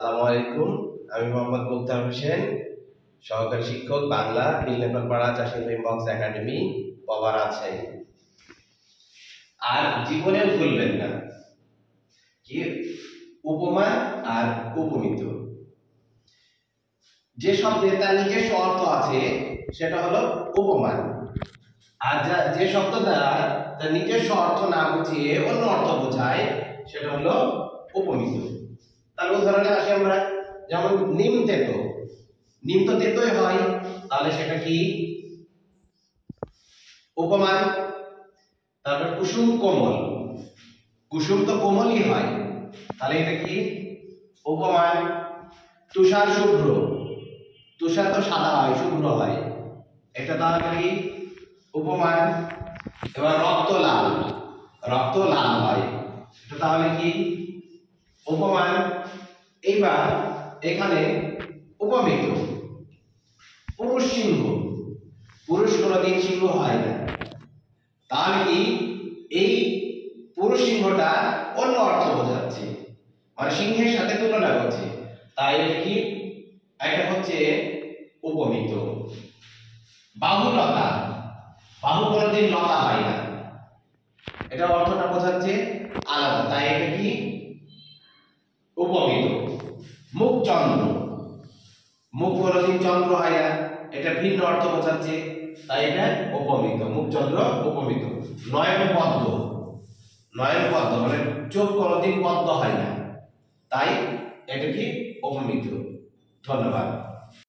আসসালামু আলাইকুম। আমি মোহাম্মদ মুক্তার হোসেন, সহকারী শিক্ষক, বাংলা, বিলনেপালপাড়া চাষী বক্স একাডেমি, পবা, রাজশাহী। আর জীবনেও ভুলবেন না কি উপমা আর উপমিত। যে শব্দের তার নিজস্ব অর্থ আছে সেটা হলো উপমা, আর যে শব্দ দ্বারা তার নিজস্ব অর্থ না বুঝিয়ে অন্য অর্থ বোঝায় সেটা হলো উপমিত। তার উদাহরণে আসি আমরা, যেমন নিম তেতো, নিম তো তেতোই হয়, তাহলে সেটা কি উপমান। তারপর কুসুম কোমল, কুসুম তো কোমলই হয়, তাহলে এটা কি উপমান। তুষার শুভ্র, তুষার তো সাদা হয়, শুভ্র হয়, এটা তাহলে কি উপমান। এবার রক্ত লাল, রক্ত লাল হয়, এটা তাহলে কি উপমান। এইবার এখানে উপমিত, পুরুষ সিংহ, পুরুষ কোনদিন সিংহ হয় না, তাহলে কি এই পুরুষ সিংহটা অন্য অর্থ বোঝাচ্ছে, মানে সিংহের সাথে তুলনা করছে, তাই এটা কি এটা হচ্ছে উপমিত। বাহুলতা, বাহু কোনদিন লতা হয় না, এটা অর্থটা বোঝাচ্ছে আলাদা, তাই এটা কি উপমিত। মুখ চন্দ্র, মুখ কোনদিন চন্দ্র হয় না, এটা ভিন্ন অর্থ বোঝাচ্ছে, তাই এটা উপমিত, মুখ চন্দ্র উপমিত। নয়ন পদ্ম, নয়ন পদ্ম মানে চোখ কোনদিন পদ্ম হয় না, তাই এটা কি উপমিত। ধন্যবাদ।